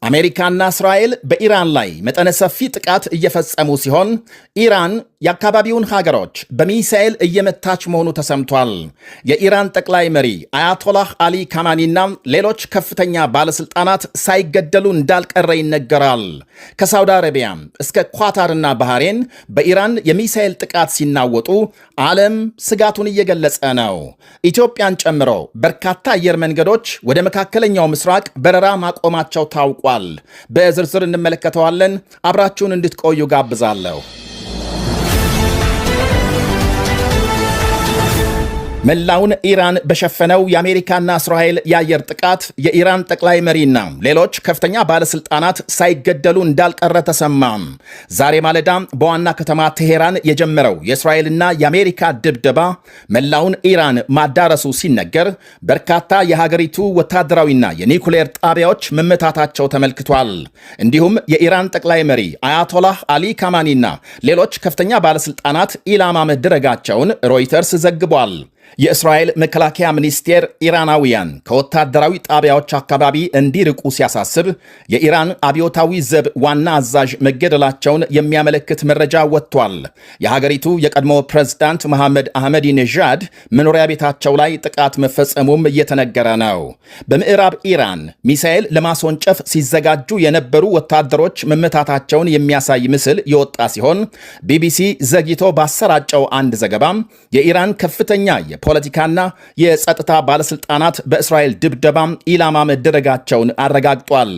አሜሪካና እስራኤል በኢራን ላይ መጠነ ሰፊ ጥቃት እየፈጸሙ ሲሆን ኢራን የአካባቢውን ሀገሮች በሚሳኤል እየመታች መሆኑ ተሰምቷል። የኢራን ጠቅላይ መሪ አያቶላህ አሊ ካማኒና ሌሎች ከፍተኛ ባለስልጣናት ሳይገደሉ እንዳልቀረ ይነገራል። ከሳውዲ አረቢያ እስከ ኳታርና ባህሬን በኢራን የሚሳኤል ጥቃት ሲናወጡ ዓለም ስጋቱን እየገለጸ ነው። ኢትዮጵያን ጨምሮ በርካታ አየር መንገዶች ወደ መካከለኛው ምስራቅ በረራ ማቆማቸው ታውቋል። በዝርዝር እንመለከተዋለን። አብራችሁን እንድትቆዩ ጋብዛለሁ። መላውን ኢራን በሸፈነው የአሜሪካና እስራኤል የአየር ጥቃት የኢራን ጠቅላይ መሪና ሌሎች ከፍተኛ ባለስልጣናት ሳይገደሉ እንዳልቀረ ተሰማም። ዛሬ ማለዳ በዋና ከተማ ቴሄራን የጀመረው የእስራኤልና የአሜሪካ ድብደባ መላውን ኢራን ማዳረሱ ሲነገር በርካታ የሀገሪቱ ወታደራዊና የኒኩሌር ጣቢያዎች መመታታቸው ተመልክቷል። እንዲሁም የኢራን ጠቅላይ መሪ አያቶላህ አሊ ካማኒና ሌሎች ከፍተኛ ባለስልጣናት ኢላማ መደረጋቸውን ሮይተርስ ዘግቧል። የእስራኤል መከላከያ ሚኒስቴር ኢራናውያን ከወታደራዊ ጣቢያዎች አካባቢ እንዲርቁ ሲያሳስብ የኢራን አብዮታዊ ዘብ ዋና አዛዥ መገደላቸውን የሚያመለክት መረጃ ወጥቷል። የሀገሪቱ የቀድሞ ፕሬዝዳንት መሐመድ አህመዲነዣድ መኖሪያ ቤታቸው ላይ ጥቃት መፈጸሙም እየተነገረ ነው። በምዕራብ ኢራን ሚሳኤል ለማስወንጨፍ ሲዘጋጁ የነበሩ ወታደሮች መመታታቸውን የሚያሳይ ምስል የወጣ ሲሆን ቢቢሲ ዘግይቶ ባሰራጨው አንድ ዘገባም የኢራን ከፍተኛ የፖለቲካና የጸጥታ ባለስልጣናት በእስራኤል ድብደባም ኢላማ መደረጋቸውን አረጋግጧል።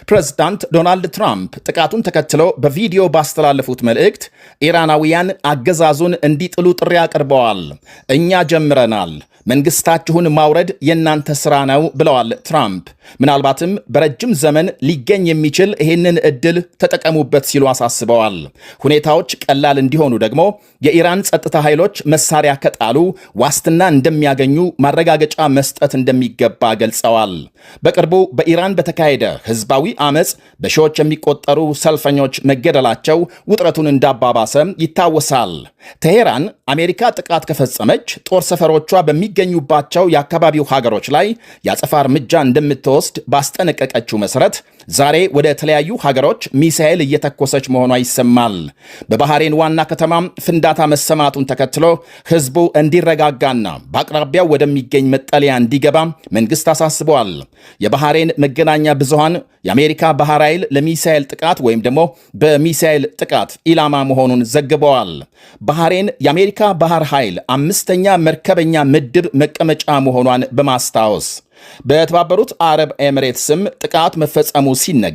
ፕሬዝዳንት ዶናልድ ትራምፕ ጥቃቱን ተከትለው በቪዲዮ ባስተላለፉት መልእክት ኢራናውያን አገዛዙን እንዲጥሉ ጥሪ አቅርበዋል። እኛ ጀምረናል፣ መንግስታችሁን ማውረድ የእናንተ ሥራ ነው ብለዋል ትራምፕ። ምናልባትም በረጅም ዘመን ሊገኝ የሚችል ይህንን ዕድል ተጠቀሙበት ሲሉ አሳስበዋል። ሁኔታዎች ቀላል እንዲሆኑ ደግሞ የኢራን ጸጥታ ኃይሎች መሳሪያ ከጣሉ ዋስትና እንደሚያገኙ ማረጋገጫ መስጠት እንደሚገባ ገልጸዋል። በቅርቡ በኢራን በተካሄደ ህዝባዊ አመፅ በሺዎች የሚቆጠሩ ሰልፈኞች መገደላቸው ውጥረቱን እንዳባባሰ ይታወሳል። ቴሄራን አሜሪካ ጥቃት ከፈጸመች ጦር ሰፈሮቿ በሚገኙባቸው የአካባቢው ሀገሮች ላይ የአጸፋ እርምጃ እንደምትወስድ ባስጠነቀቀችው መሰረት ዛሬ ወደ ተለያዩ ሀገሮች ሚሳኤል እየተኮሰች መሆኗ ይሰማል። በባህሬን ዋና ከተማም ፍንዳታ መሰማቱን ተከትሎ ህዝቡ እንዲረጋጋና በአቅራቢያው ወደሚገኝ መጠለያ እንዲገባ መንግስት አሳስበዋል። የባህሬን መገናኛ ብዙሃን የአሜሪካ ባህር ኃይል ለሚሳኤል ጥቃት ወይም ደግሞ በሚሳኤል ጥቃት ኢላማ መሆኑን ዘግበዋል። ባህሬን የአሜሪካ ባህር ኃይል 5ኛ መርከበኛ ምድብ መቀመጫ መሆኗን በማስታወስ በተባበሩት አረብ ኤሚሬትስም ጥቃት መፈጸሙ ሲነገር